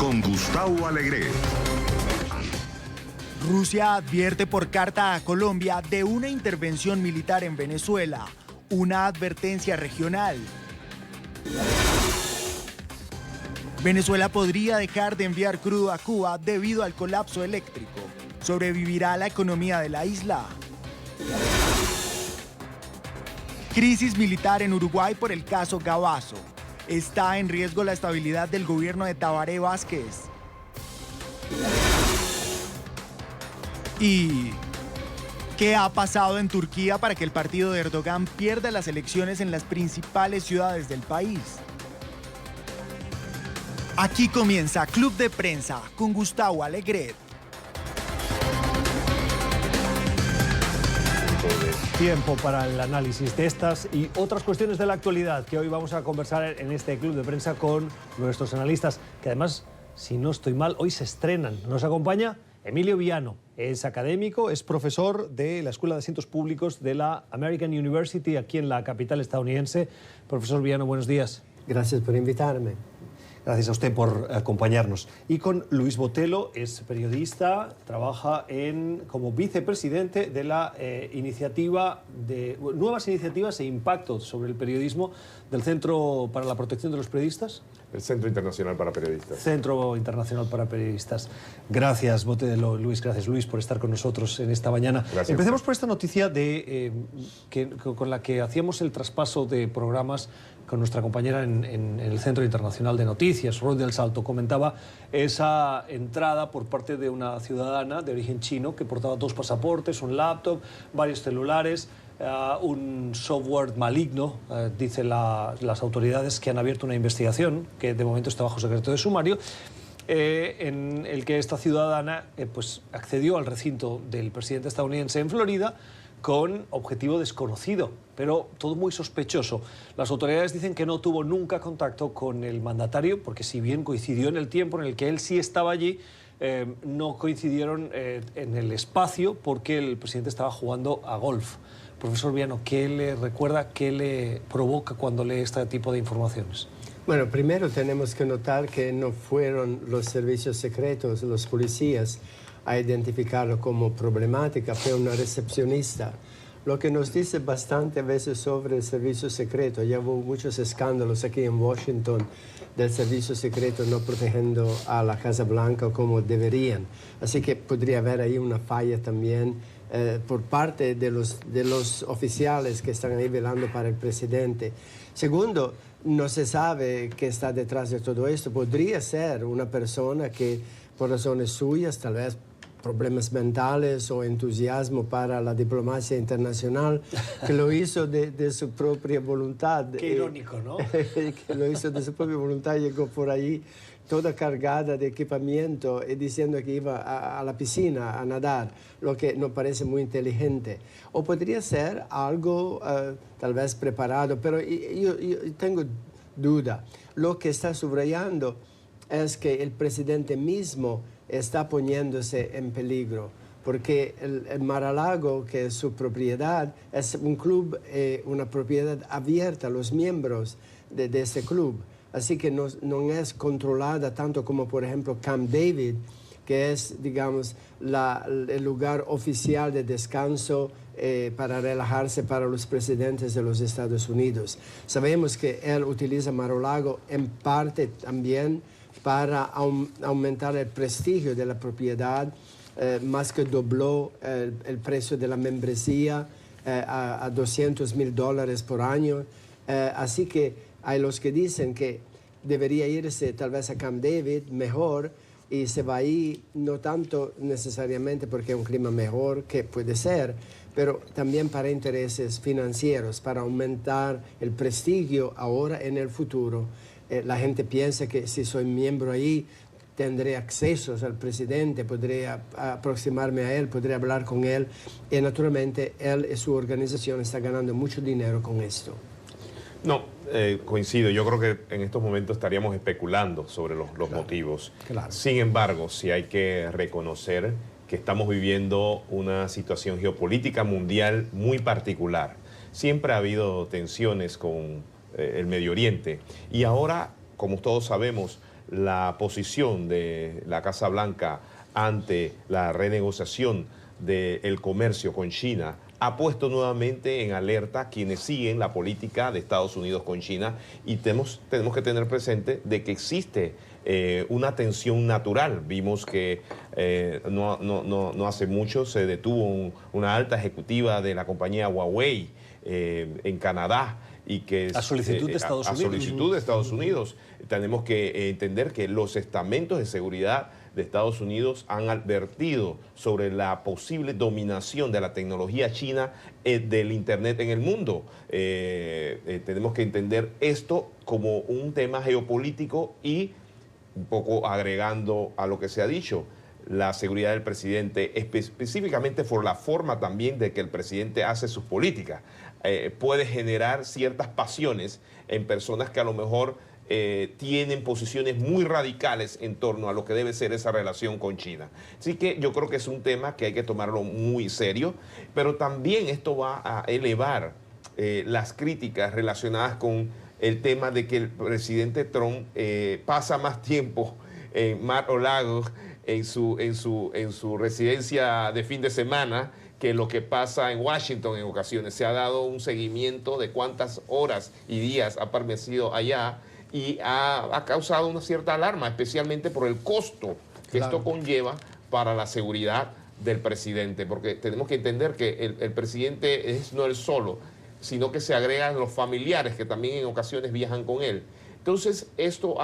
con Gustavo Alegret. Rusia advierte por carta a Colombia de una intervención militar en Venezuela, una advertencia regional. Venezuela podría dejar de enviar crudo a Cuba debido al colapso eléctrico. ¿Sobrevivirá la economía de la isla? Crisis militar en Uruguay por el caso Gabazo. ¿Está en riesgo la estabilidad del gobierno de Tabaré Vázquez? ¿Y qué ha pasado en Turquía para que el partido de Erdogan pierda las elecciones en las principales ciudades del país? Aquí comienza Club de Prensa con Gustavo Alegret. Tiempo para el análisis de estas y otras cuestiones de la actualidad que hoy vamos a conversar en este Club de Prensa con nuestros analistas, que además, si no estoy mal, hoy se estrenan. Nos acompaña Emilio Viano, es académico, es profesor de la Escuela de Asientos Públicos de la American University aquí en la capital estadounidense. Profesor Viano, buenos días. Gracias por invitarme. Gracias a usted por acompañarnos. Y con Luis Botelo, es periodista, trabaja como vicepresidente de la iniciativa de Nuevas Iniciativas e Impacto sobre el Periodismo del Centro para la Protección de los Periodistas. El Centro Internacional para Periodistas. Centro Internacional para Periodistas. Gracias, Botelo, Luis. Gracias, Luis, por estar con nosotros en esta mañana. Gracias. Empecemos por esta noticia con la que hacíamos el traspaso de programas con nuestra compañera en el Centro Internacional de Noticias, Rod del Salto. Comentaba esa entrada por parte de una ciudadana de origen chino que portaba 2 pasaportes, un laptop, varios celulares, un software maligno, dicen las autoridades, que han abierto una investigación que de momento está bajo secreto de sumario, en el que esta ciudadana pues accedió al recinto del presidente estadounidense en Florida con objetivo desconocido, pero todo muy sospechoso. Las autoridades dicen que no tuvo nunca contacto con el mandatario, porque si bien coincidió en el tiempo en el que él sí estaba allí, no coincidieron en el espacio porque el presidente estaba jugando a golf. Profesor Viano, ¿qué le recuerda, qué le provoca cuando lee este tipo de informaciones? Bueno, primero tenemos que notar que no fueron los servicios secretos, los policías, a identificarlo como problemática, fue una recepcionista. Lo que nos dice bastante a veces sobre el servicio secreto. Ya hubo muchos escándalos aquí en Washington del servicio secreto no protegiendo a la Casa Blanca como deberían. Así que podría haber ahí una falla también por parte de los oficiales que están ahí velando para el presidente. Segundo, no se sabe qué está detrás de todo esto. Podría ser una persona que por razones suyas, tal vez problemas mentales o entusiasmo para la diplomacia internacional, que lo hizo de su propia voluntad. Qué irónico, ¿no? Que lo hizo de su propia voluntad, llegó por ahí toda cargada de equipamiento y diciendo que iba a la piscina a nadar, lo que no parece muy inteligente. O podría ser algo tal vez preparado, pero yo tengo duda. Lo que está subrayando es que el presidente mismo está poniéndose en peligro, porque el Mar-a-Lago, que es su propiedad, es un club, una propiedad abierta a los miembros de ese club. Así que no es controlada tanto como, por ejemplo, Camp David, que es, digamos, el lugar oficial de descanso para relajarse para los presidentes de los Estados Unidos. Sabemos que él utiliza Mar-a-Lago en parte también para aumentar el prestigio de la propiedad, más que dobló el precio de la membresía a $200,000 por año. Así que hay los que dicen que debería irse tal vez a Camp David mejor y se va ahí no tanto necesariamente porque es un clima mejor, que puede ser, pero también para intereses financieros, para aumentar el prestigio ahora en el futuro. La gente piensa que si soy miembro ahí, tendré accesos al presidente, podré aproximarme a él, podré hablar con él. Y naturalmente, él y su organización están ganando mucho dinero con esto. No, coincido. Yo creo que en estos momentos estaríamos especulando sobre los motivos. Claro. Sin embargo, sí hay que reconocer que estamos viviendo una situación geopolítica mundial muy particular. Siempre ha habido tensiones con el Medio Oriente y ahora, como todos sabemos, la posición de la Casa Blanca ante la renegociación del comercio con China ha puesto nuevamente en alerta a quienes siguen la política de Estados Unidos con China, y tenemos que tener presente de que existe una tensión natural. Vimos que no hace mucho se detuvo una alta ejecutiva de la compañía Huawei en Canadá, y que a solicitud de Estados Unidos. A solicitud de Estados Unidos. Tenemos que entender que los estamentos de seguridad de Estados Unidos han advertido sobre la posible dominación de la tecnología china del Internet en el mundo. Tenemos que entender esto como un tema geopolítico, y un poco agregando a lo que se ha dicho, la seguridad del presidente, específicamente por la forma también de que el presidente hace sus políticas, puede generar ciertas pasiones en personas que a lo mejor tienen posiciones muy radicales en torno a lo que debe ser esa relación con China. Así que yo creo que es un tema que hay que tomarlo muy serio, pero también esto va a elevar las críticas relacionadas con el tema de que el presidente Trump pasa más tiempo en Mar-a-Lago, en su residencia de fin de semana, que lo que pasa en Washington en ocasiones. Se ha dado un seguimiento de cuántas horas y días ha permanecido allá, y ha causado una cierta alarma, especialmente por el costo que esto conlleva para la seguridad del presidente, porque tenemos que entender que el presidente no es solo, sino que se agregan los familiares que también en ocasiones viajan con él. Entonces, esto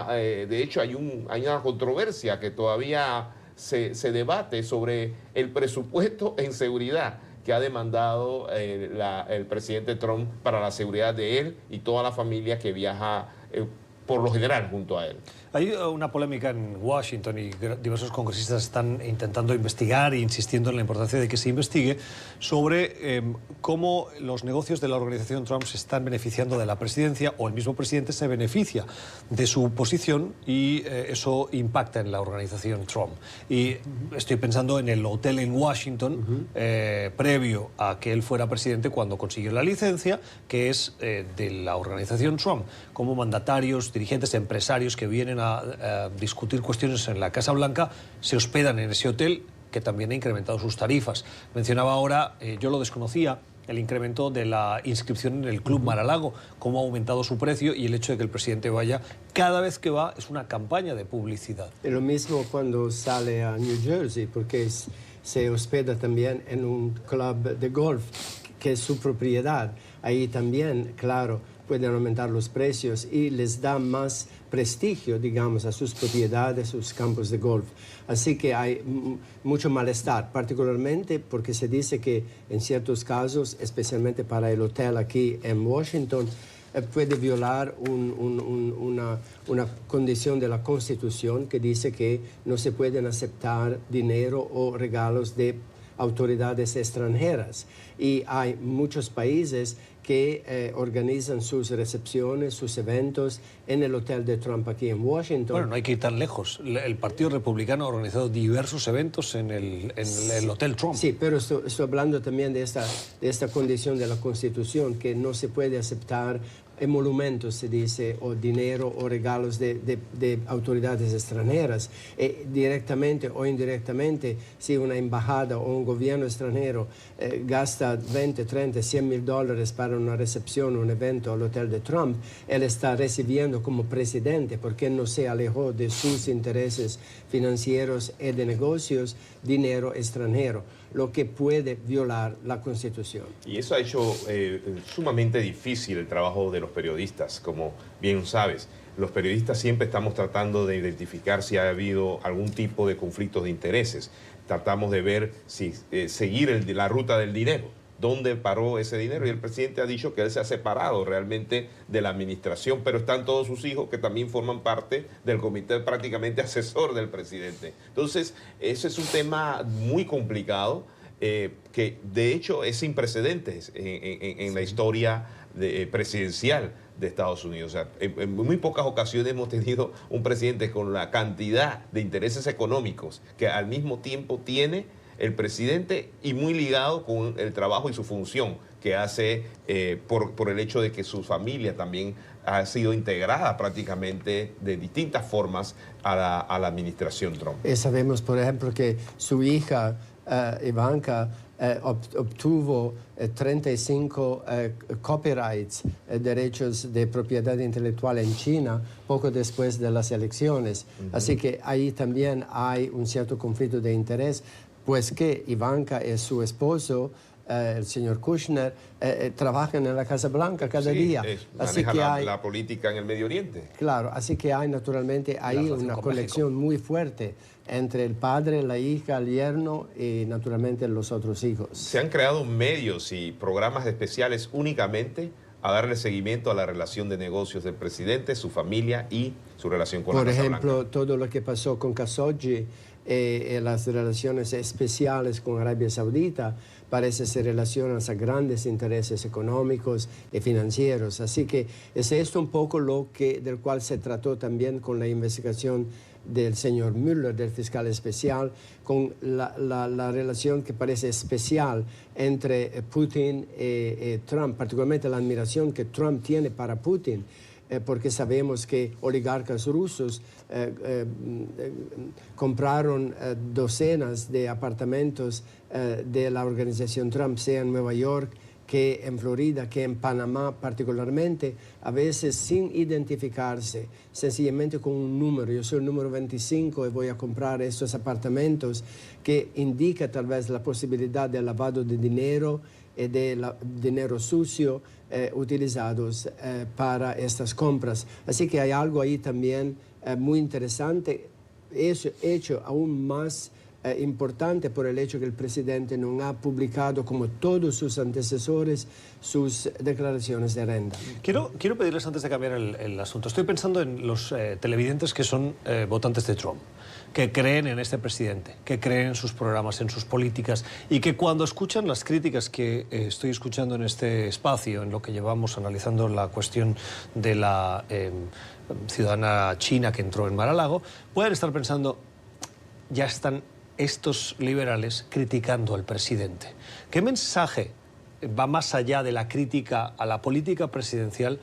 de hecho, hay una controversia que todavía se debate sobre el presupuesto en seguridad que ha demandado el presidente Trump para la seguridad de él y toda la familia que viaja por lo general junto a él. Hay una polémica en Washington, y diversos congresistas están intentando investigar e insistiendo en la importancia de que se investigue sobre cómo los negocios de la organización Trump se están beneficiando de la presidencia, o el mismo presidente se beneficia de su posición, y eso impacta en la organización Trump. Y estoy pensando en el hotel en Washington, previo a que él fuera presidente, cuando consiguió la licencia, que es de la organización Trump, como mandatarios, dirigentes, empresarios que vienen a discutir cuestiones en la Casa Blanca se hospedan en ese hotel, que también ha incrementado sus tarifas. Mencionaba ahora, yo lo desconocía, el incremento de la inscripción en el Club Mar-a-Lago, cómo ha aumentado su precio, y el hecho de que el presidente vaya cada vez que va es una campaña de publicidad. Es lo mismo cuando sale a New Jersey, porque se hospeda también en un club de golf que es su propiedad. Ahí también, claro, pueden aumentar los precios y les da más prestigio, digamos, a sus propiedades, sus campos de golf. Así que hay mucho malestar, particularmente porque se dice que en ciertos casos, especialmente para el hotel aquí en Washington, puede violar una condición de la Constitución que dice que no se pueden aceptar dinero o regalos de autoridades extranjeras. Y hay muchos países que organizan sus recepciones, sus eventos en el hotel de Trump aquí en Washington. Bueno, no hay que ir tan lejos. El Partido Republicano ha organizado diversos eventos en el hotel Trump. Sí, pero estoy hablando también de esta condición de la Constitución, que no se puede aceptar emolumentos, se dice, o dinero o regalos de autoridades extranjeras. Directamente o indirectamente, si una embajada o un gobierno extranjero gasta 20, 30, 100 mil dólares para una recepción, un evento al hotel de Trump, él está recibiendo como presidente, porque no se alejó de sus intereses financieros y de negocios, dinero extranjero, lo que puede violar la Constitución. Y eso ha hecho sumamente difícil el trabajo de los periodistas, como bien sabes. Los periodistas siempre estamos tratando de identificar si ha habido algún tipo de conflictos de intereses. Tratamos de ver si seguir la ruta del dinero, dónde paró ese dinero. Y el presidente ha dicho que él se ha separado realmente de la administración, pero están todos sus hijos que también forman parte del comité prácticamente asesor del presidente. Entonces, ese es un tema muy complicado, que de hecho es sin precedentes en la historia presidencial de Estados Unidos. O sea, en muy pocas ocasiones hemos tenido un presidente con la cantidad de intereses económicos que al mismo tiempo tiene el presidente, y muy ligado con el trabajo y su función, que hace por el hecho de que su familia también ha sido integrada prácticamente de distintas formas a la administración Trump. Y sabemos, por ejemplo, que su hija Ivanka obtuvo 35 copyrights, derechos de propiedad intelectual en China, poco después de las elecciones. Así que ahí también hay un cierto conflicto de interés, pues que Ivanka y su esposo, el señor Kushner, trabajan en la Casa Blanca cada día. Así que hay la política en el Medio Oriente. Claro, así que hay naturalmente ahí una conexión muy fuerte entre el padre, la hija, el yerno y naturalmente los otros hijos. Se han creado medios y programas especiales únicamente a darle seguimiento a la relación de negocios del presidente, su familia y su relación con la Casa Blanca. Por ejemplo, todo lo que pasó con Khashoggi, las relaciones especiales con Arabia Saudita, parece se relacionan a grandes intereses económicos y financieros. Así que es esto un poco del cual se trató también con la investigación del señor Mueller, del fiscal especial, con la relación que parece especial entre Putin y Trump, particularmente la admiración que Trump tiene para Putin, porque sabemos que oligarcas rusos compraron docenas de apartamentos de la organización Trump, sea en Nueva York, que en Florida, que en Panamá particularmente, a veces sin identificarse, sencillamente con un número. Yo soy el número 25 y voy a comprar estos apartamentos, que indica tal vez la posibilidad de lavado de dinero y de dinero sucio utilizados para estas compras. Así que hay algo ahí también muy interesante, hecho aún más importante por el hecho que el presidente no ha publicado, como todos sus antecesores, sus declaraciones de renta. Quiero pedirles, antes de cambiar el asunto, estoy pensando en los televidentes que son votantes de Trump, que creen en este presidente, que creen en sus programas, en sus políticas, y que cuando escuchan las críticas que estoy escuchando en este espacio, en lo que llevamos analizando la cuestión de la ciudadana china que entró en Mar-a-Lago, pueden estar pensando, ya están estos liberales criticando al presidente. ¿Qué mensaje va más allá de la crítica a la política presidencial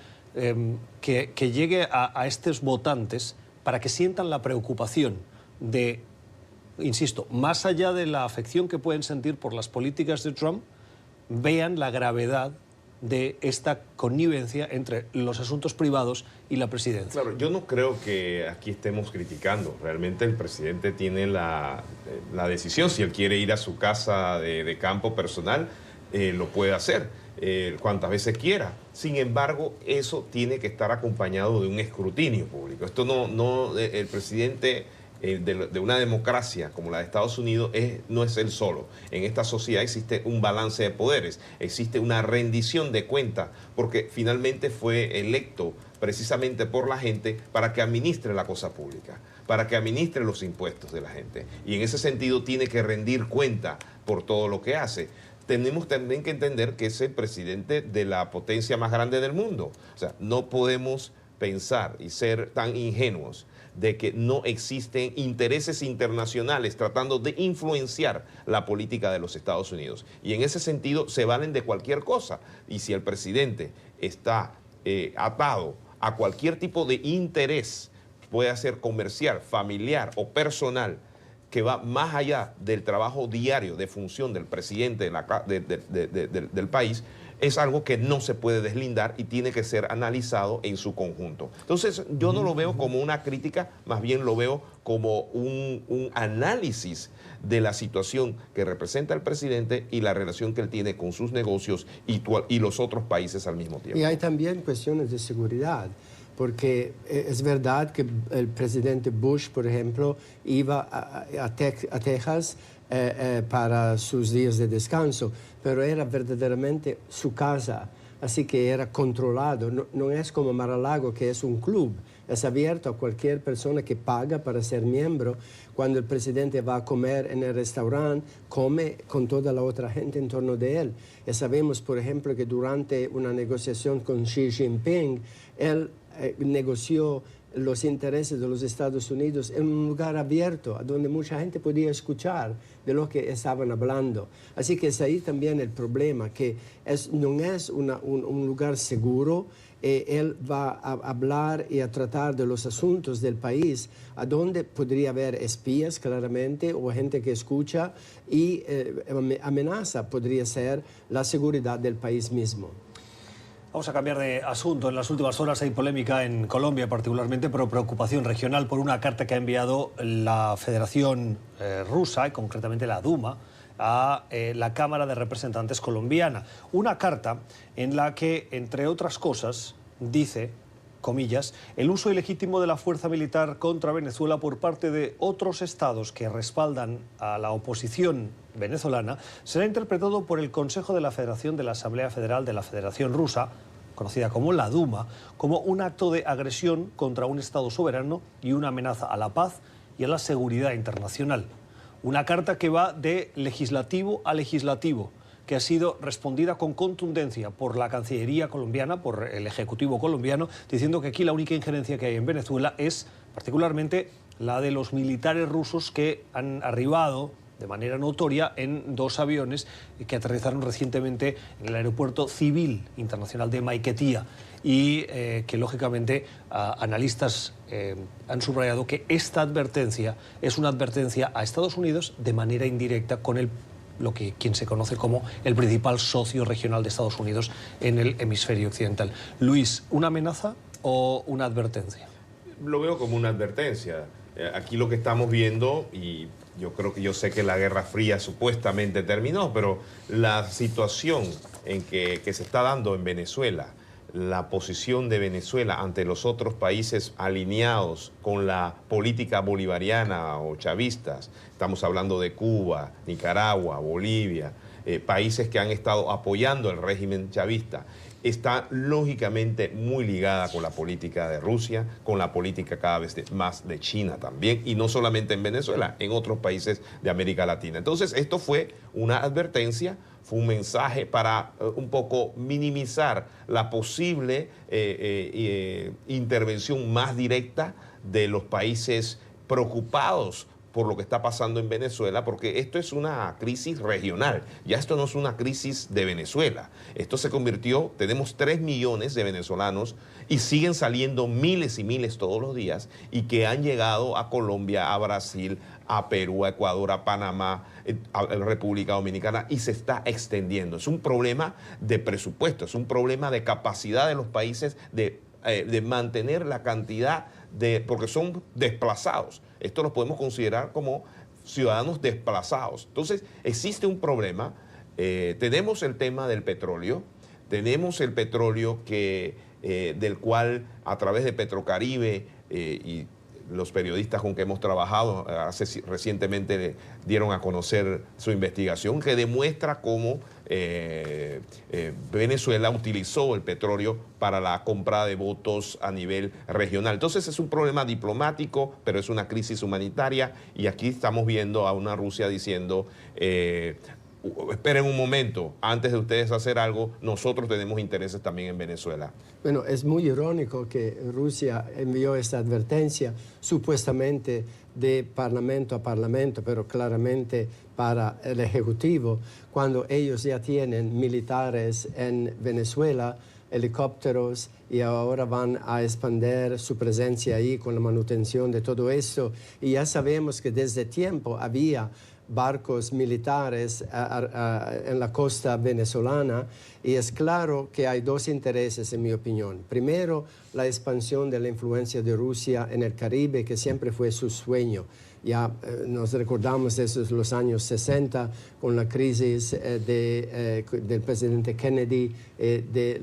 que llegue a estos votantes para que sientan la preocupación de, insisto, más allá de la afección que pueden sentir por las políticas de Trump, vean la gravedad de esta connivencia entre los asuntos privados y la presidencia? Claro, yo no creo que aquí estemos criticando. Realmente el presidente tiene la decisión. Si él quiere ir a su casa de campo personal, lo puede hacer cuantas veces quiera. Sin embargo, eso tiene que estar acompañado de un escrutinio público. Esto el presidente de una democracia como la de Estados Unidos no es él solo. En esta sociedad existe un balance de poderes, existe una rendición de cuentas, porque finalmente fue electo precisamente por la gente para que administre la cosa pública, para que administre los impuestos de la gente. Y en ese sentido tiene que rendir cuenta por todo lo que hace. Tenemos también que entender que es el presidente de la potencia más grande del mundo. O sea, no podemos pensar y ser tan ingenuos de que no existen intereses internacionales tratando de influenciar la política de los Estados Unidos. Y en ese sentido se valen de cualquier cosa. Y si el presidente está atado a cualquier tipo de interés, puede ser comercial, familiar o personal, que va más allá del trabajo diario de función del presidente del país, es algo que no se puede deslindar y tiene que ser analizado en su conjunto. Entonces, yo no lo veo como una crítica, más bien lo veo como un análisis de la situación que representa el presidente y la relación que él tiene con sus negocios y los otros países al mismo tiempo. Y hay también cuestiones de seguridad, porque es verdad que el presidente Bush, por ejemplo, iba a Texas para sus días de descanso, pero era verdaderamente su casa, así que era controlado. No es como Mar-a-Lago, que es un club, es abierto a cualquier persona que paga para ser miembro. Cuando el presidente va a comer en el restaurante, come con toda la otra gente en torno de él. Y sabemos, por ejemplo, que durante una negociación con Xi Jinping, él negoció los intereses de los Estados Unidos en un lugar abierto, donde mucha gente podía escuchar de lo que estaban hablando. Así que es ahí también el problema, que no es un lugar seguro. Él va a hablar y a tratar de los asuntos del país, a donde podría haber espías claramente o gente que escucha, y amenaza podría ser la seguridad del país mismo. Vamos a cambiar de asunto. En las últimas horas hay polémica en Colombia particularmente, pero preocupación regional por una carta que ha enviado la Federación Rusa, y concretamente la Duma, a la Cámara de Representantes colombiana. Una carta en la que, entre otras cosas, dice, comillas, el uso ilegítimo de la fuerza militar contra Venezuela por parte de otros estados que respaldan a la oposición venezolana será interpretado por el Consejo de la Federación de la Asamblea Federal de la Federación Rusa, conocida como la Duma, como un acto de agresión contra un estado soberano y una amenaza a la paz y a la seguridad internacional. Una carta que va de legislativo a legislativo, que ha sido respondida con contundencia por la Cancillería colombiana, por el Ejecutivo colombiano, diciendo que aquí la única injerencia que hay en Venezuela es particularmente la de los militares rusos que han arribado de manera notoria en 2 aviones que aterrizaron recientemente en el aeropuerto civil internacional de Maiquetía, y que lógicamente analistas han subrayado que esta advertencia es una advertencia a Estados Unidos de manera indirecta con quien se conoce como el principal socio regional de Estados Unidos en el hemisferio occidental. Luis, ¿una amenaza o una advertencia? Lo veo como una advertencia. Aquí lo que estamos viendo, y yo sé que la Guerra Fría supuestamente terminó, pero la situación que se está dando en Venezuela, la posición de Venezuela ante los otros países alineados con la política bolivariana o chavistas, estamos hablando de Cuba, Nicaragua, Bolivia, países que han estado apoyando el régimen chavista, está lógicamente muy ligada con la política de Rusia, con la política cada vez más de China también, y no solamente en Venezuela, en otros países de América Latina. Entonces, esto fue una advertencia, fue un mensaje para un poco minimizar la posible intervención más directa de los países preocupados por lo que está pasando en Venezuela, porque esto es una crisis regional, ya esto no es una crisis de Venezuela. Esto se convirtió, tenemos 3 millones de venezolanos y siguen saliendo miles y miles todos los días, y que han llegado a Colombia, a Brasil, a Perú, a Ecuador, a Panamá, a la República Dominicana, y se está extendiendo. Es un problema de presupuesto, es un problema de capacidad de los países de mantener la cantidad porque son desplazados. Esto lo podemos considerar como ciudadanos desplazados. Entonces, existe un problema. Tenemos el tema del petróleo. Tenemos el petróleo del cual, a través de Petrocaribe y los periodistas con que hemos trabajado recientemente dieron a conocer su investigación, que demuestra cómo Venezuela utilizó el petróleo para la compra de votos a nivel regional. Entonces es un problema diplomático, pero es una crisis humanitaria, y aquí estamos viendo a una Rusia diciendo esperen un momento, antes de ustedes hacer algo, nosotros tenemos intereses también en Venezuela. Bueno, es muy irónico que Rusia envió esta advertencia supuestamente de parlamento a parlamento, pero claramente para el Ejecutivo, cuando ellos ya tienen militares en Venezuela, helicópteros, y ahora van a expandir su presencia ahí con la manutención de todo esto. Y ya sabemos que desde tiempo había barcos militares en la costa venezolana, y es claro que hay 2 intereses, en mi opinión. Primero, la expansión de la influencia de Rusia en el Caribe, que siempre fue su sueño. Ya nos recordamos de los años 60 con la crisis del presidente Kennedy, de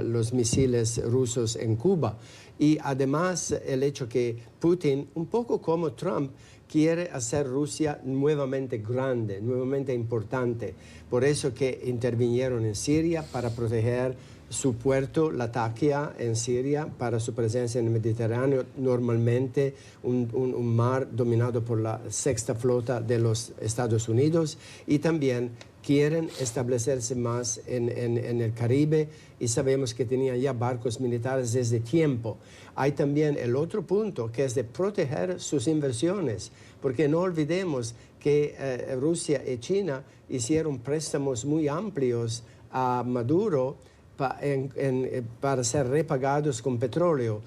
los misiles rusos en Cuba. Y además el hecho que Putin, un poco como Trump, quiere hacer Rusia nuevamente grande, nuevamente importante. Por eso que intervinieron en Siria para proteger su puerto Latakia en Siria para su presencia en el Mediterráneo, normalmente un mar dominado por la sexta flota de los Estados Unidos, y también quieren establecerse más en el Caribe, y sabemos que tenían ya barcos militares desde tiempo. Hay también el otro punto, que es de proteger sus inversiones, porque no olvidemos que Rusia y China hicieron préstamos muy amplios a Maduro para ser repagados con petróleo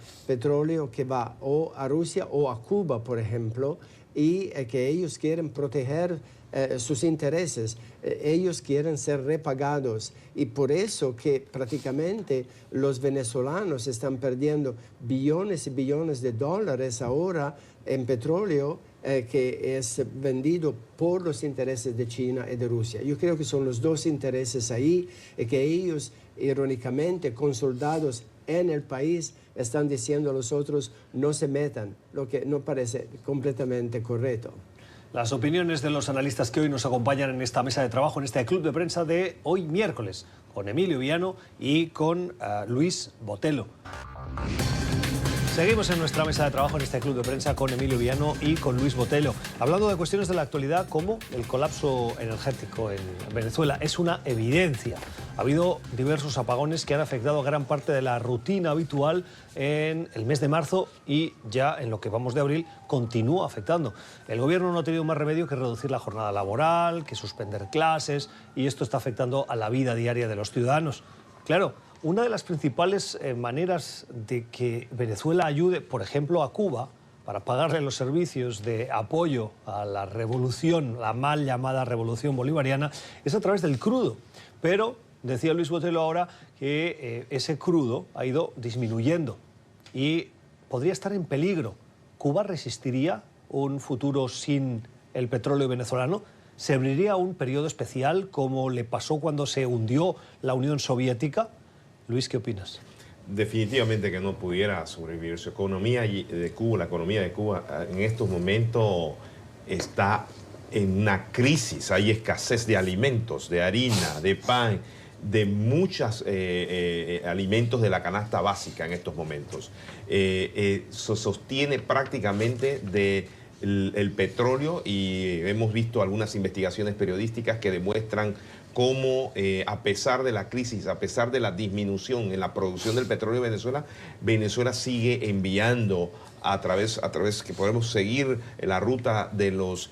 que va o a Rusia o a Cuba, por ejemplo, y que ellos quieren proteger sus intereses, ellos quieren ser repagados, y por eso que prácticamente los venezolanos están perdiendo billones y billones de dólares ahora en petróleo que es vendido por los intereses de China y de Rusia. Yo creo que son los dos intereses ahí, y que ellos, irónicamente, con soldados en el país, están diciendo a los otros no se metan, lo que no parece completamente correcto. Las opiniones de los analistas que hoy nos acompañan en esta mesa de trabajo, en este club de prensa de hoy miércoles, con Emilio Viano y con Luis Botelho. Seguimos en nuestra mesa de trabajo en este club de prensa con Emilio Viano y con Luis Botelho, hablando de cuestiones de la actualidad como el colapso energético en Venezuela. Es una evidencia. Ha habido diversos apagones que han afectado a gran parte de la rutina habitual en el mes de marzo, y ya en lo que vamos de abril continúa afectando. El gobierno no ha tenido más remedio que reducir la jornada laboral, que suspender clases, y esto está afectando a la vida diaria de los ciudadanos. Claro, una de las principales maneras de que Venezuela ayude, por ejemplo, a Cuba, para pagarle los servicios de apoyo a la revolución, la mal llamada revolución bolivariana, es a través del crudo. Pero decía Luis Botelho ahora que ese crudo ha ido disminuyendo y podría estar en peligro. ¿Cuba resistiría un futuro sin el petróleo venezolano? ¿Se abriría un periodo especial como le pasó cuando se hundió la Unión Soviética? Luis, ¿qué opinas? Definitivamente que no pudiera sobrevivir. Su economía de Cuba, la economía de Cuba en estos momentos está en una crisis. Hay escasez de alimentos, de harina, de pan, de muchos alimentos de la canasta básica en estos momentos. Se sostiene prácticamente del petróleo, y hemos visto algunas investigaciones periodísticas que demuestran cómo a pesar de la crisis, a pesar de la disminución en la producción del petróleo de Venezuela, Venezuela sigue enviando a través que podemos seguir la ruta de los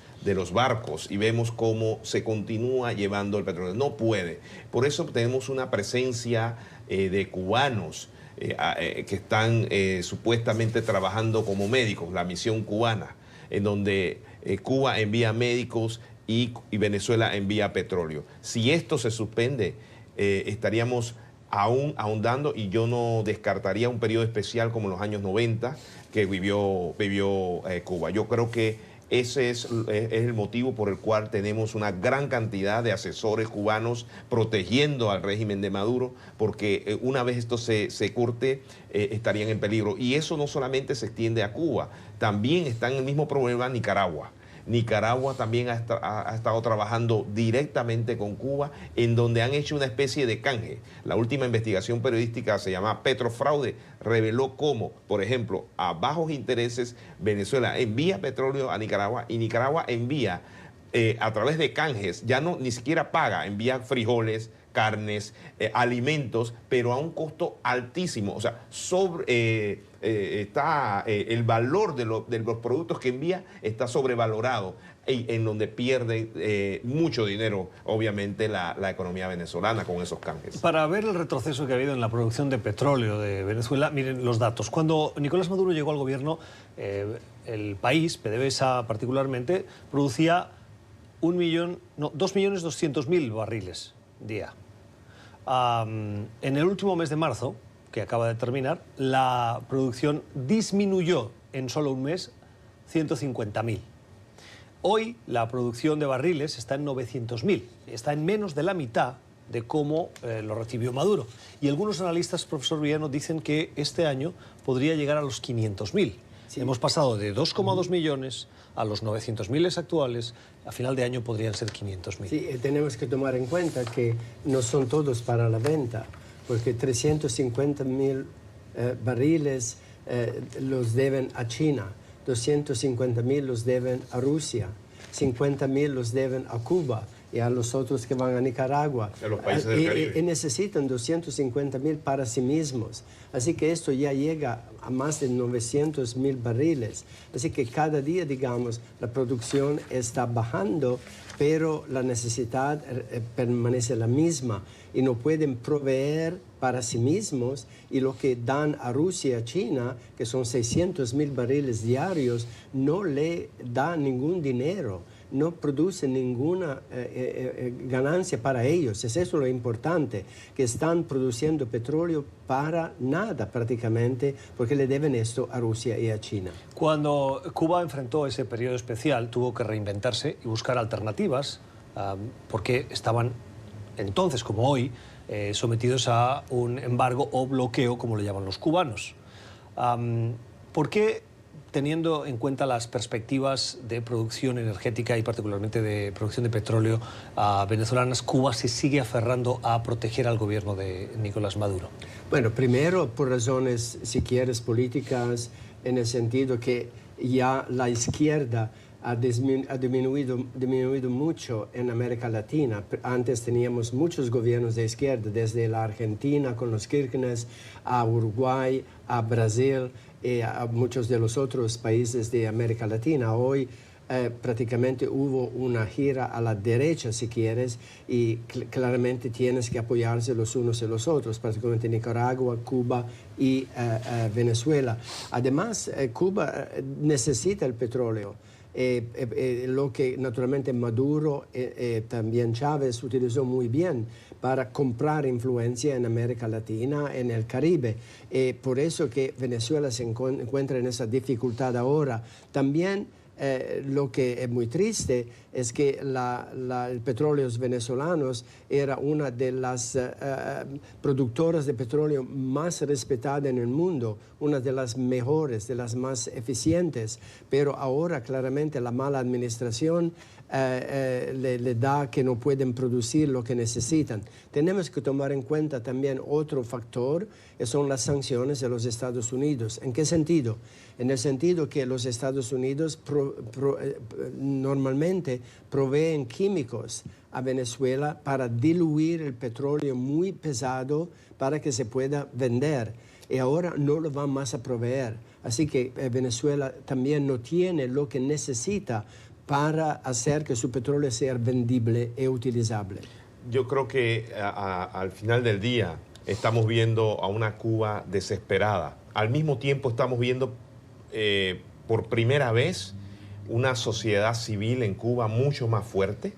barcos, y vemos cómo se continúa llevando el petróleo. No puede. Por eso tenemos una presencia de cubanos que están supuestamente trabajando como médicos, la misión cubana, en donde Cuba envía médicos y Venezuela envía petróleo. Si esto se suspende, estaríamos aún ahondando, y yo no descartaría un periodo especial como los años 90 que vivió Cuba. Yo creo que ese es el motivo por el cual tenemos una gran cantidad de asesores cubanos protegiendo al régimen de Maduro, porque una vez esto se corte, estarían en peligro. Y eso no solamente se extiende a Cuba, también está en el mismo problema Nicaragua. Nicaragua también ha estado trabajando directamente con Cuba, en donde han hecho una especie de canje. La última investigación periodística, se llama Petrofraude, reveló cómo, por ejemplo, a bajos intereses, Venezuela envía petróleo a Nicaragua, y Nicaragua envía a través de canjes, ya no ni siquiera paga, envía frijoles, carnes, alimentos, pero a un costo altísimo. O sea, está el valor de los productos que envía está sobrevalorado, en donde pierde mucho dinero, obviamente, la economía venezolana con esos canjes. Para ver el retroceso que ha habido en la producción de petróleo de Venezuela, miren los datos. Cuando Nicolás Maduro llegó al gobierno, el país, PDVSA particularmente, producía 2.200.000 barriles día. En el último mes de marzo, que acaba de terminar, la producción disminuyó en solo un mes 150.000. Hoy la producción de barriles está en 900.000, está en menos de la mitad de cómo lo recibió Maduro. Y algunos analistas, profesor Villano, dicen que este año podría llegar a los 500.000. Sí. Hemos pasado de 2,2 millones a los 900.000 actuales. A final de año podrían ser 500.000. Sí, tenemos que tomar en cuenta que no son todos para la venta. porque 350.000 barriles los deben a China, 250.000 los deben a Rusia, 50.000 los deben a Cuba y a los otros que van a Nicaragua. A los países del Caribe. Y necesitan 250.000 para sí mismos. Así que esto ya llega a más de 900.000 barriles. Así que cada día, digamos, la producción está bajando, pero la necesidad permanece la misma y no pueden proveer para sí mismos, y lo que dan a Rusia y a China, que son 600.000 barriles diarios, no le da ningún dinero, no produce ninguna ganancia para ellos. Es eso lo importante, que están produciendo petróleo para nada prácticamente, porque le deben esto a Rusia y a China. Cuando Cuba enfrentó ese periodo especial, tuvo que reinventarse y buscar alternativas, porque estaban entonces, como hoy, sometidos a un embargo o bloqueo, como le llaman los cubanos. ¿Por qué, teniendo en cuenta las perspectivas de producción energética y particularmente de producción de petróleo venezolanas, Cuba se sigue aferrando a proteger al gobierno de Nicolás Maduro? Bueno, primero por razones, si quieres, políticas, en el sentido que ya la izquierda ha disminuido mucho en América Latina. Antes teníamos muchos gobiernos de izquierda, desde la Argentina con los Kirchner, a Uruguay, a Brasil y a muchos de los otros países de América Latina. Hoy prácticamente hubo una gira a la derecha, si quieres, y claramente tienes que apoyarse los unos y los otros, particularmente Nicaragua, Cuba y Venezuela. Además, Cuba necesita el petróleo. Lo que naturalmente Maduro también Chávez utilizó muy bien para comprar influencia en América Latina, en el Caribe. Por eso que Venezuela se encuentra en esa dificultad ahora. También lo que es muy triste es que el Petróleos Venezolanos era una de las productoras de petróleo más respetada en el mundo, una de las mejores, de las más eficientes, pero ahora claramente la mala administración le da que no pueden producir lo que necesitan. Tenemos que tomar en cuenta también otro factor, que son las sanciones de los Estados Unidos. ¿En qué sentido? En el sentido que los Estados Unidos normalmente proveen químicos a Venezuela para diluir el petróleo muy pesado para que se pueda vender. Y ahora no lo van más a proveer. Así que Venezuela también no tiene lo que necesita para hacer que su petróleo sea vendible e utilizable. Yo creo que al final del día estamos viendo a una Cuba desesperada. Al mismo tiempo estamos viendo por primera vez una sociedad civil en Cuba mucho más fuerte,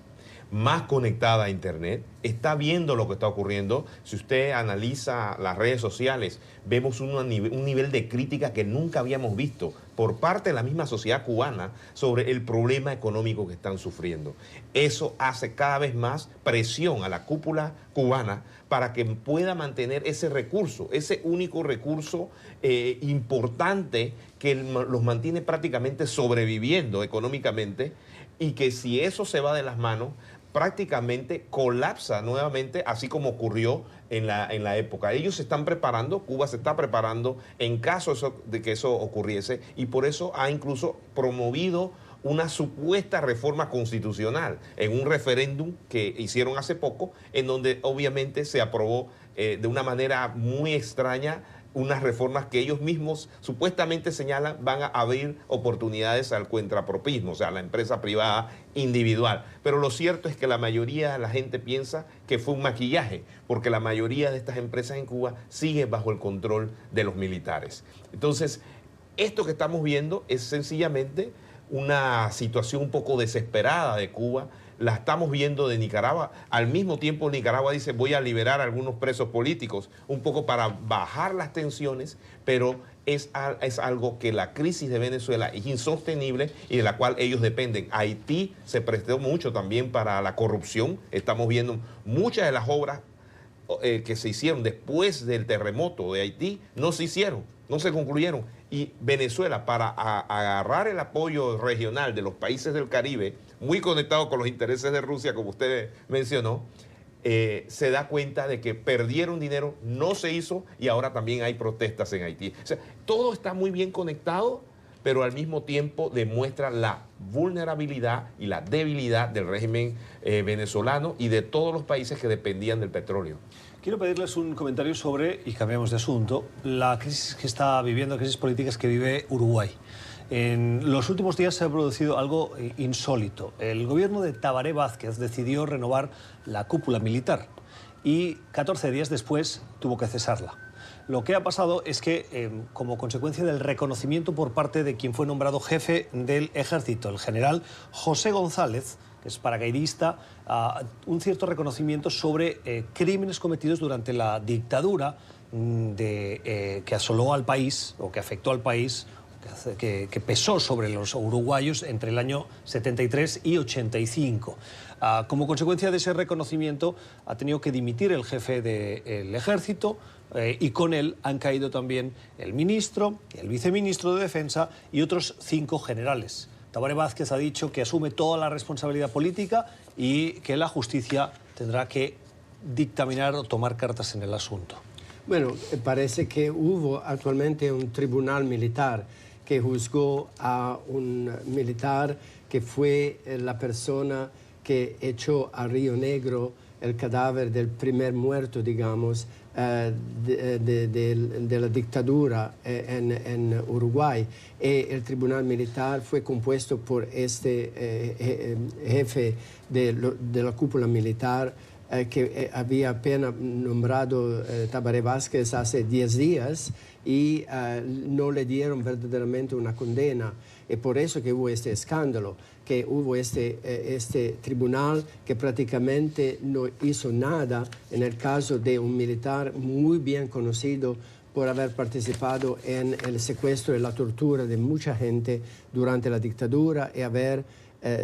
más conectada a Internet, está viendo lo que está ocurriendo. Si usted analiza las redes sociales, vemos un nivel de crítica que nunca habíamos visto por parte de la misma sociedad cubana sobre el problema económico que están sufriendo. Eso hace cada vez más presión a la cúpula cubana para que pueda mantener ese recurso, ese único recurso importante que los mantiene prácticamente sobreviviendo económicamente, y que si eso se va de las manos, prácticamente colapsa nuevamente, así como ocurrió en la época. Ellos se están preparando, Cuba se está preparando en caso de que eso ocurriese, y por eso ha incluso promovido una supuesta reforma constitucional en un referéndum que hicieron hace poco, en donde obviamente se aprobó de una manera muy extraña unas reformas que ellos mismos supuestamente señalan van a abrir oportunidades al contrapropismo, o sea, a la empresa privada individual. Pero lo cierto es que la mayoría de la gente piensa que fue un maquillaje, porque la mayoría de estas empresas en Cuba sigue bajo el control de los militares. Entonces, esto que estamos viendo es sencillamente una situación un poco desesperada de Cuba. La estamos viendo de Nicaragua. Al mismo tiempo, Nicaragua dice, voy a liberar a algunos presos políticos, un poco para bajar las tensiones, pero es algo que la crisis de Venezuela es insostenible y de la cual ellos dependen. Haití se prestó mucho también para la corrupción. Estamos viendo muchas de las obras que se hicieron después del terremoto de Haití, no se hicieron, no se concluyeron. Y Venezuela, para agarrar el apoyo regional de los países del Caribe, muy conectado con los intereses de Rusia, como usted mencionó, se da cuenta de que perdieron dinero, no se hizo y ahora también hay protestas en Haití. O sea, todo está muy bien conectado, pero al mismo tiempo demuestra la vulnerabilidad y la debilidad del régimen venezolano y de todos los países que dependían del petróleo. Quiero pedirles un comentario sobre, y cambiamos de asunto, la crisis que está viviendo, crisis políticas que vive Uruguay. En los últimos días se ha producido algo insólito. El gobierno de Tabaré Vázquez decidió renovar la cúpula militar y 14 días después tuvo que cesarla. Lo que ha pasado es que, como consecuencia del reconocimiento por parte de quien fue nombrado jefe del ejército, el general José González, que es paracaidista, un cierto reconocimiento sobre crímenes cometidos durante la dictadura que asoló al país, o que afectó al país, que pesó sobre los uruguayos entre el año 73 y 85. Como consecuencia de ese reconocimiento, ha tenido que dimitir el jefe del ejército, y con él han caído también el ministro, el viceministro de Defensa y otros 5 generales. Tabaré Vázquez ha dicho que asume toda la responsabilidad política y que la justicia tendrá que dictaminar o tomar cartas en el asunto. Bueno, parece que hubo actualmente un tribunal militar que juzgó a un militar que fue la persona que echó a Río Negro el cadáver del primer muerto, digamos, de la dictadura en Uruguay. Y el tribunal militar fue compuesto por este jefe de la cúpula militar que había apenas nombrado Tabaré Vázquez hace 10 días y no le dieron verdaderamente una condena. Y por eso que hubo este escándalo, que hubo este tribunal que prácticamente no hizo nada en el caso de un militar muy bien conocido por haber participado en el secuestro y la tortura de mucha gente durante la dictadura y haber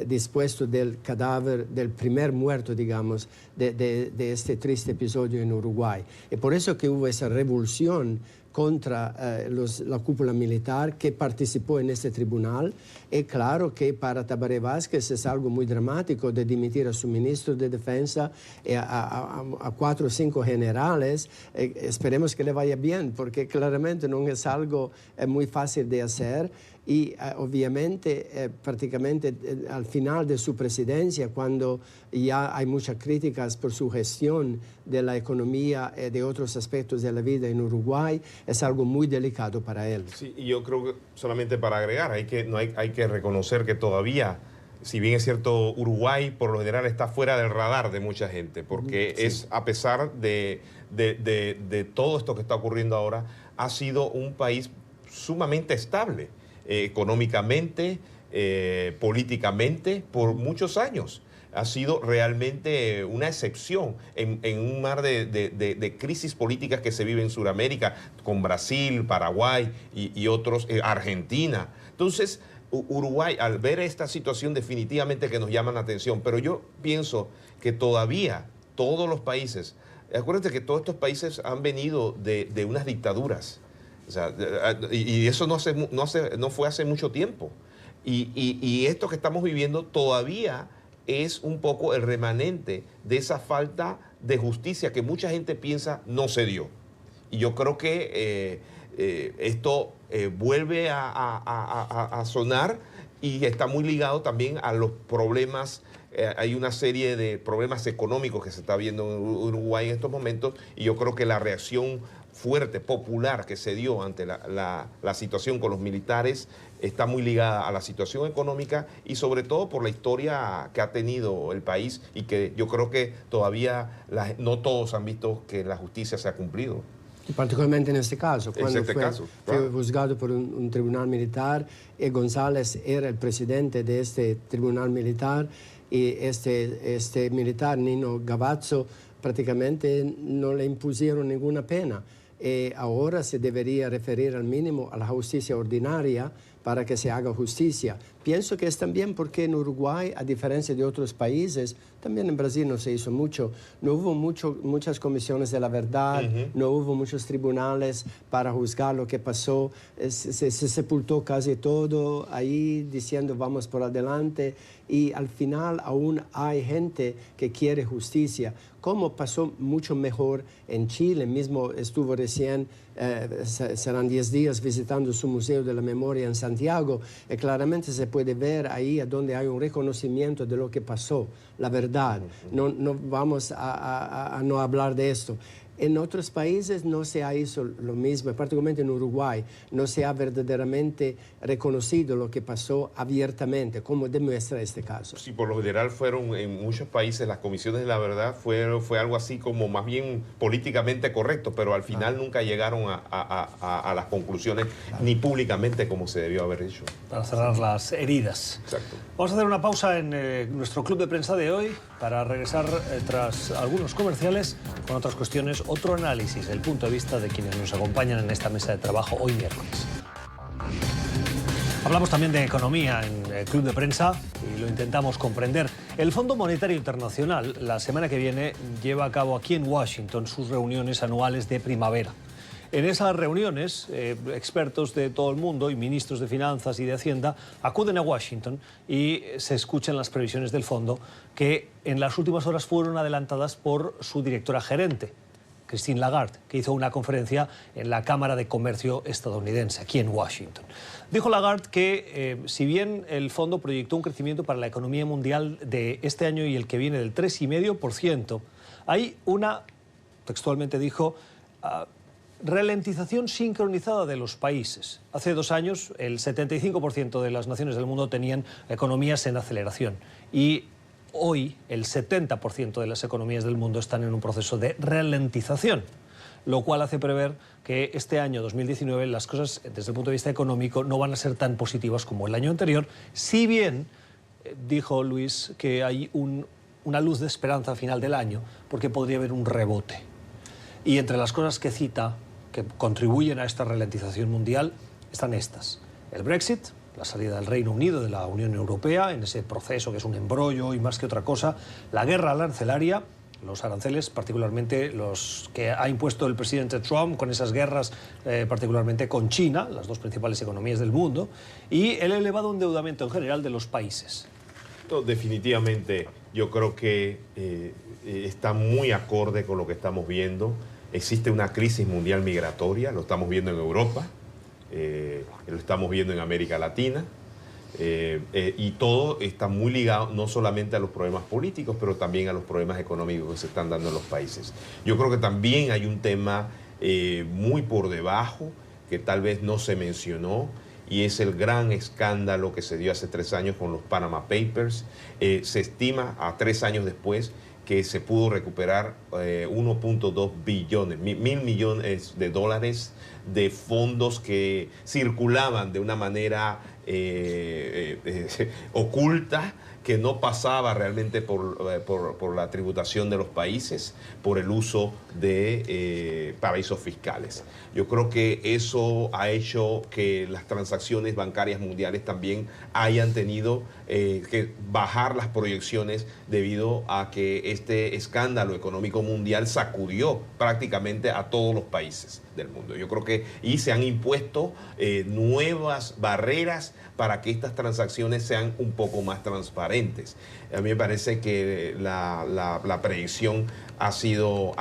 dispuesto del cadáver del primer muerto, digamos, de este triste episodio en Uruguay. Y por eso que hubo esa revolución contra la cúpula militar que participó en este tribunal. Y claro que para Tabaré Vázquez es algo muy dramático de dimitir a su ministro de Defensa y a 4 o 5 generales. Esperemos que le vaya bien, porque claramente no es algo muy fácil de hacer. Y obviamente prácticamente al final de su presidencia, cuando ya hay muchas críticas por su gestión de la economía y de otros aspectos de la vida en Uruguay, es algo muy delicado para él. Sí, y yo creo que solamente para agregar, hay que reconocer que todavía, si bien es cierto, Uruguay por lo general está fuera del radar de mucha gente, porque sí, es a pesar de todo esto que está ocurriendo ahora, ha sido un país sumamente estable. Económicamente, políticamente, por muchos años. Ha sido realmente una excepción en un mar de crisis políticas que se vive en Sudamérica, con Brasil, Paraguay y otros, Argentina. Entonces, Uruguay, al ver esta situación, definitivamente que nos llama la atención, pero yo pienso que todavía todos los países, acuérdate que todos estos países han venido de unas dictaduras. O sea, y eso no fue hace mucho tiempo. Y esto que estamos viviendo todavía es un poco el remanente de esa falta de justicia que mucha gente piensa no se dio. Y yo creo que esto vuelve a sonar y está muy ligado también a los problemas. Hay una serie de problemas económicos que se está viendo en Uruguay en estos momentos, y yo creo que la reacción fuerte, popular que se dio ante la situación con los militares está muy ligada a la situación económica y sobre todo por la historia que ha tenido el país, y que yo creo que todavía no todos han visto que la justicia se ha cumplido. Y particularmente en este caso, cuando fue juzgado por un tribunal militar, y González era el presidente de este tribunal militar, y este militar, Nino Gavazzo, prácticamente no le impusieron ninguna pena. Ahora se debería referir al mínimo a la justicia ordinaria para que se haga justicia. pienso que es también porque en Uruguay, a diferencia de otros países, también en Brasil no se hizo mucho, no hubo muchas comisiones de la verdad, no hubo muchos tribunales para juzgar lo que pasó, se sepultó casi todo ahí diciendo vamos por adelante, y al final aún hay gente que quiere justicia, como pasó mucho mejor en Chile. Mismo estuvo recién, serán 10 días visitando su Museo de la Memoria en Santiago, y claramente se puede ver ahí a donde hay un reconocimiento de lo que pasó, la verdad. No vamos a no hablar de esto. En otros países no se ha hecho lo mismo, particularmente en Uruguay, no se ha verdaderamente reconocido lo que pasó abiertamente, como demuestra este caso. Sí, por lo general fueron en muchos países las comisiones de la verdad fue algo así como más bien políticamente correcto, pero al final nunca llegaron a las conclusiones ni públicamente como se debió haber hecho. Para cerrar las heridas. Exacto. Vamos a hacer una pausa en nuestro club de prensa de hoy para regresar tras algunos comerciales con otras cuestiones, otro análisis, el punto de vista de quienes nos acompañan en esta mesa de trabajo hoy miércoles. Hablamos también de economía en el club de prensa y lo intentamos comprender. El Fondo Monetario Internacional la semana que viene lleva a cabo aquí en Washington sus reuniones anuales de primavera. En esas reuniones, expertos de todo el mundo y ministros de Finanzas y de Hacienda acuden a Washington y se escuchan las previsiones del fondo que en las últimas horas fueron adelantadas por su directora gerente, Christine Lagarde, que hizo una conferencia en la Cámara de Comercio estadounidense, aquí en Washington. Dijo Lagarde que si bien el fondo proyectó un crecimiento para la economía mundial de este año y el que viene del 3,5%, hay una, textualmente dijo, ralentización sincronizada de los países. Hace 2 años, el 75% de las naciones del mundo tenían economías en aceleración y hoy el 70% de las economías del mundo están en un proceso de ralentización, lo cual hace prever que este año 2019 las cosas desde el punto de vista económico no van a ser tan positivas como el año anterior, si bien, dijo Luis, que hay una luz de esperanza al final del año porque podría haber un rebote. Y entre las cosas que cita que contribuyen a esta ralentización mundial están estas: el Brexit, la salida del Reino Unido de la Unión Europea en ese proceso que es un embrollo y más que otra cosa, la guerra arancelaria, los aranceles, particularmente los que ha impuesto el presidente Trump con esas guerras, particularmente con China, las 2 principales economías del mundo, y el elevado endeudamiento en general de los países. No, definitivamente yo creo que está muy acorde con lo que estamos viendo. Existe una crisis mundial migratoria, lo estamos viendo en Europa, lo estamos viendo en América Latina, y todo está muy ligado no solamente a los problemas políticos, pero también a los problemas económicos que se están dando en los países. Yo creo que también hay un tema muy por debajo que tal vez no se mencionó, y es el gran escándalo que se dio hace 3 años con los Panama Papers. Se estima a 3 años después que se pudo recuperar 1.2 billones, $1.000 millones de fondos que circulaban de una manera oculta, que no pasaba realmente por la tributación de los países, por el uso de paraísos fiscales. Yo creo que eso ha hecho que las transacciones bancarias mundiales también hayan tenido que bajar las proyecciones debido a que este escándalo económico mundial sacudió prácticamente a todos los países del mundo. Yo creo que y se han impuesto nuevas barreras para que estas transacciones sean un poco más transparentes. A mí me parece que la predicción ha sido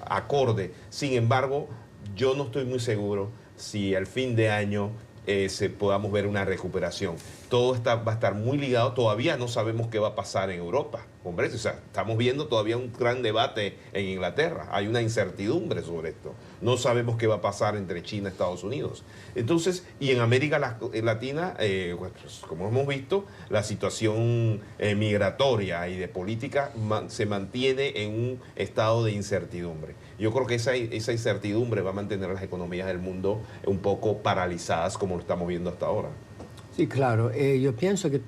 acorde. Sin embargo, yo no estoy muy seguro si al fin de año podamos ver una recuperación. Todo va a estar muy ligado. Todavía no sabemos qué va a pasar en Europa. Hombre, o sea, estamos viendo todavía un gran debate en Inglaterra. Hay una incertidumbre sobre esto. No sabemos qué va a pasar entre China y Estados Unidos. Entonces, y en América Latina, pues, como hemos visto, la situación migratoria y de política se mantiene en un estado de incertidumbre. Yo creo que esa incertidumbre va a mantener las economías del mundo un poco paralizadas, como lo estamos viendo hasta ahora. Sí, claro. Yo pienso que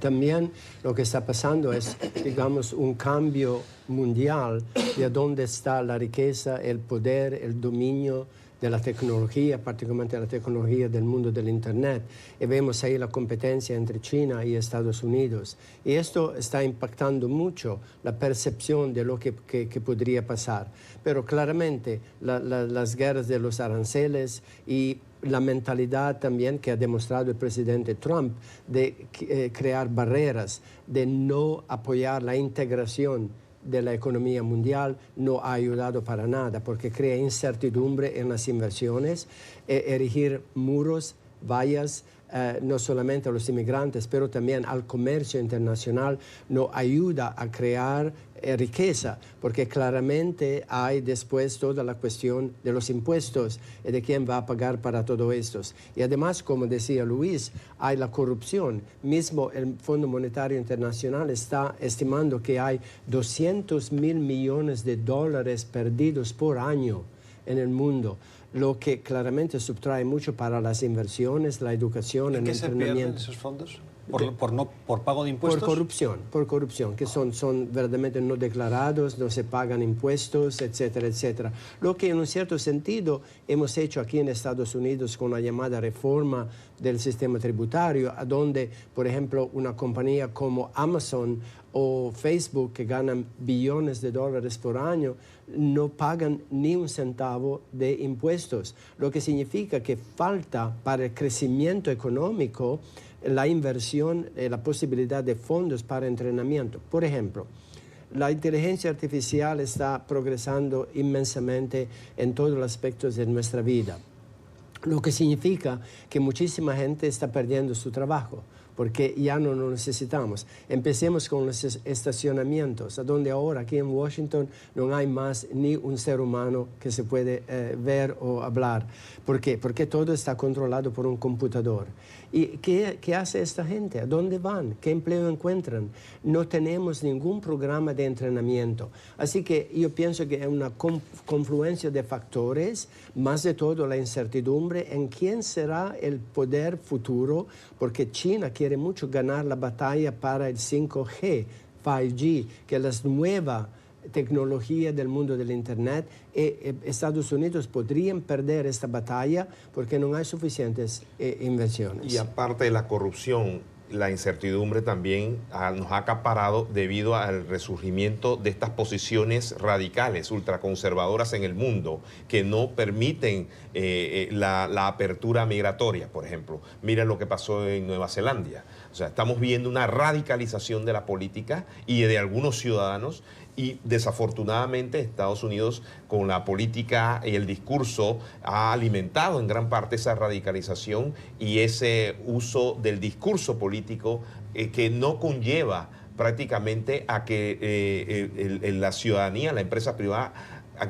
también lo que está pasando es, digamos, un cambio mundial de dónde está la riqueza, el poder, el dominio de la tecnología, particularmente la tecnología del mundo del Internet, y vemos ahí la competencia entre China y Estados Unidos. Y esto está impactando mucho la percepción de lo que podría pasar. Pero claramente las guerras de los aranceles y la mentalidad también que ha demostrado el presidente Trump de crear barreras, de no apoyar la integración de la economía mundial, no ha ayudado para nada, porque crea incertidumbre en las inversiones, erigir muros, vallas, no solamente a los inmigrantes, pero también al comercio internacional, no ayuda a crear riqueza, porque claramente hay después toda la cuestión de los impuestos y de quién va a pagar para todo esto. Y además, como decía Luis, hay la corrupción. Mismo el Fondo Monetario Internacional está estimando que hay 200.000 millones de dólares perdidos por año en el mundo, lo que claramente subtrae mucho para las inversiones, la educación, el entrenamiento. ¿En qué se pierden esos fondos? ¿Por pago de impuestos? Por corrupción, que son verdaderamente no declarados, no se pagan impuestos, etcétera, etcétera. Lo que en un cierto sentido hemos hecho aquí en Estados Unidos con la llamada reforma del sistema tributario, a donde, por ejemplo, una compañía como Amazon o Facebook, que ganan billones de dólares por año, no pagan ni un centavo de impuestos, lo que significa que falta para el crecimiento económico la inversión, la posibilidad de fondos para entrenamiento. Por ejemplo, la inteligencia artificial está progresando inmensamente en todos los aspectos de nuestra vida, lo que significa que muchísima gente está perdiendo su trabajo, porque ya no lo necesitamos. Empecemos con los estacionamientos, a donde ahora aquí en Washington no hay más ni un ser humano que se puede ver o hablar. ¿Por qué? Porque todo está controlado por un computador. ¿Y qué hace esta gente? ¿A dónde van? ¿Qué empleo encuentran? No tenemos ningún programa de entrenamiento. Así que yo pienso que es una confluencia de factores, más de todo la incertidumbre en quién será el poder futuro, porque China quiere mucho ganar la batalla para el 5G, 5G, que es la nueva tecnología del mundo del Internet. Estados Unidos podrían perder esta batalla porque no hay suficientes inversiones. Y aparte de la corrupción, la incertidumbre también nos ha acaparado debido al resurgimiento de estas posiciones radicales, ultraconservadoras en el mundo, que no permiten la apertura migratoria, por ejemplo. Mira lo que pasó en Nueva Zelanda. O sea, estamos viendo una radicalización de la política y de algunos ciudadanos, y desafortunadamente Estados Unidos, con la política y el discurso, ha alimentado en gran parte esa radicalización y ese uso del discurso político que no conlleva prácticamente a que la ciudadanía, la empresa privada,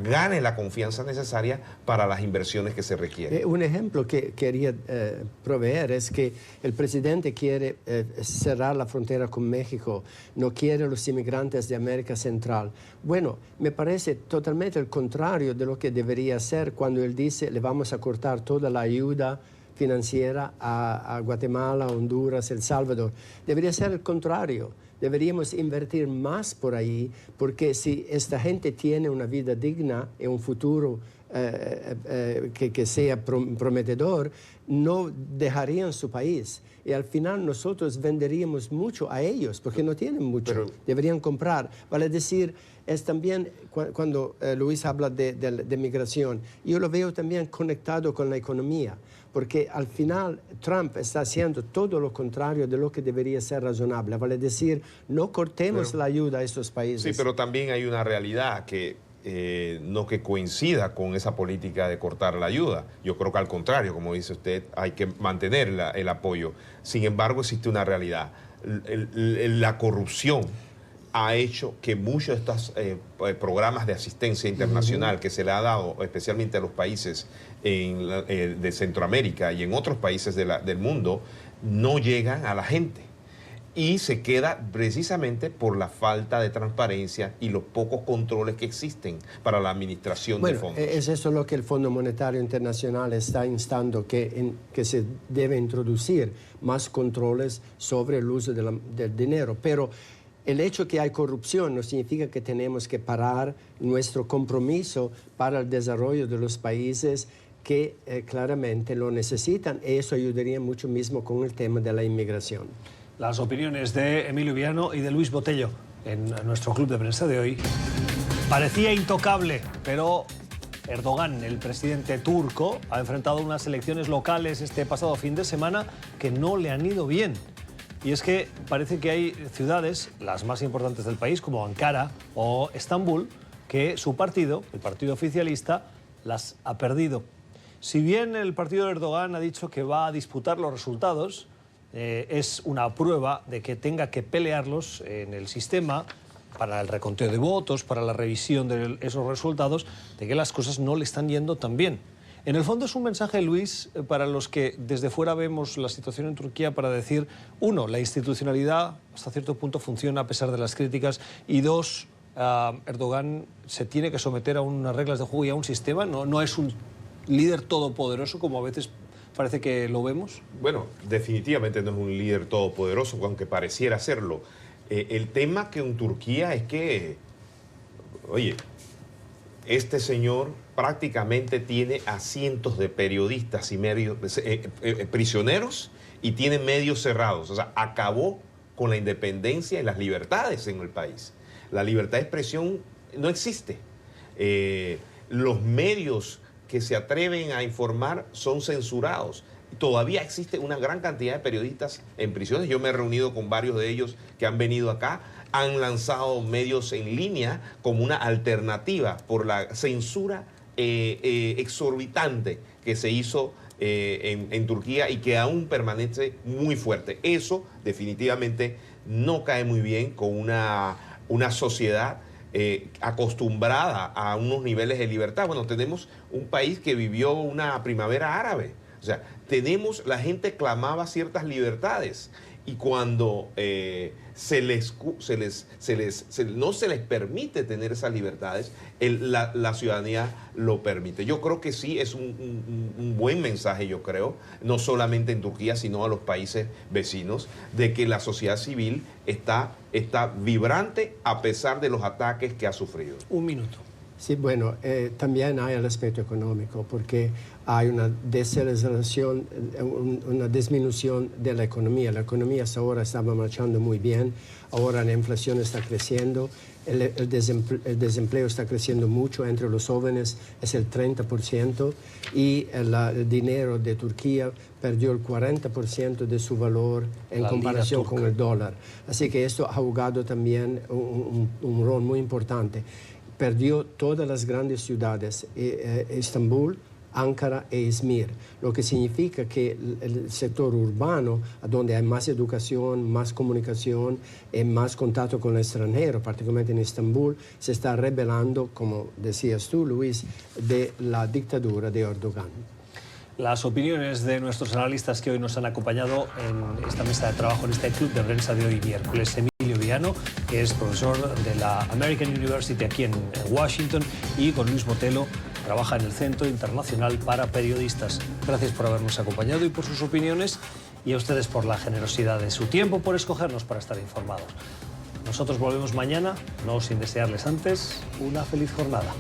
gane la confianza necesaria para las inversiones que se requieren. Un ejemplo que quería proveer es que el presidente quiere cerrar la frontera con México, no quiere los inmigrantes de América Central. Bueno, me parece totalmente el contrario de lo que debería hacer cuando él dice le vamos a cortar toda la ayuda financiera a Guatemala, Honduras, El Salvador. Debería ser el contrario. Deberíamos invertir más por ahí, porque si esta gente tiene una vida digna y un futuro que sea prometedor, no dejarían su país. Y al final nosotros venderíamos mucho a ellos, porque no tienen mucho. Pero deberían comprar. Vale decir, es también, cuando Luis habla de migración, yo lo veo también conectado con la economía, porque al final Trump está haciendo todo lo contrario de lo que debería ser razonable. Vale decir, no cortemos la ayuda a estos países. Sí, pero también hay una realidad que no que coincida con esa política de cortar la ayuda. Yo creo que al contrario, como dice usted, hay que mantener el apoyo. Sin embargo, existe una realidad. La corrupción ha hecho que muchos de estos programas de asistencia internacional que se le ha dado especialmente a los países de Centroamérica y en otros países del mundo no llegan a la gente. Y se queda precisamente por la falta de transparencia y los pocos controles que existen para la administración de fondos. Es eso lo que el Fondo Monetario Internacional está instando, que se debe introducir más controles sobre el uso del dinero. Pero el hecho que hay corrupción no significa que tenemos que parar nuestro compromiso para el desarrollo de los países que claramente lo necesitan, y eso ayudaría mucho mismo con el tema de la inmigración. Las opiniones de Emilio Viano y de Luis Botello en nuestro club de prensa de hoy. Parecía intocable, pero Erdogan, el presidente turco, ha enfrentado unas elecciones locales este pasado fin de semana que no le han ido bien. Y es que parece que hay ciudades, las más importantes del país, como Ankara o Estambul, que su partido, el partido oficialista, las ha perdido. Si bien el partido de Erdogan ha dicho que va a disputar los resultados, es una prueba de que tenga que pelearlos en el sistema para el reconteo de votos, para la revisión de esos resultados, de que las cosas no le están yendo tan bien. En el fondo es un mensaje, Luis, para los que desde fuera vemos la situación en Turquía para decir, uno, la institucionalidad hasta cierto punto funciona a pesar de las críticas, y dos, Erdogan se tiene que someter a unas reglas de juego y a un sistema, no es un líder todopoderoso como a veces parece que lo vemos. Bueno, definitivamente no es un líder todopoderoso, aunque pareciera serlo. El tema que en Turquía es que, oye, este señor prácticamente tiene a cientos de periodistas y medios prisioneros y tiene medios cerrados. O sea, acabó con la independencia y las libertades en el país. La libertad de expresión no existe. Los medios que se atreven a informar son censurados. Todavía existe una gran cantidad de periodistas en prisiones. Yo me he reunido con varios de ellos que han venido acá. Han lanzado medios en línea como una alternativa por la censura exorbitante que se hizo en Turquía y que aún permanece muy fuerte. Eso definitivamente no cae muy bien con una sociedad acostumbrada a unos niveles de libertad. Bueno, tenemos un país que vivió una primavera árabe. O sea, la gente clamaba ciertas libertades y cuando no se les permite tener esas libertades, la ciudadanía lo permite. Yo creo que sí es un buen mensaje, yo creo, no solamente en Turquía, sino a los países vecinos, de que la sociedad civil está vibrante a pesar de los ataques que ha sufrido. Un minuto. Sí, bueno, también hay el aspecto económico, porque hay una desaceleración, una disminución de la economía. La economía hasta ahora estaba marchando muy bien, ahora la inflación está creciendo, el desempleo está creciendo mucho entre los jóvenes, es el 30%, y el dinero de Turquía perdió el 40% de su valor en comparación con el dólar. Así que esto ha jugado también un rol muy importante. Perdió todas las grandes ciudades, Estambul, Ankara e Izmir, lo que significa que el sector urbano, donde hay más educación, más comunicación y más contacto con el extranjero, particularmente en Estambul, se está rebelando, como decías tú, Luis, de la dictadura de Erdogan. Las opiniones de nuestros analistas que hoy nos han acompañado en esta mesa de trabajo, en este club de prensa de hoy miércoles. Emilio Viano, que es profesor de la American University aquí en Washington, y con Luis Botello, trabaja en el Centro Internacional para Periodistas. Gracias por habernos acompañado y por sus opiniones, y a ustedes por la generosidad de su tiempo, por escogernos para estar informados. Nosotros volvemos mañana, no sin desearles antes una feliz jornada.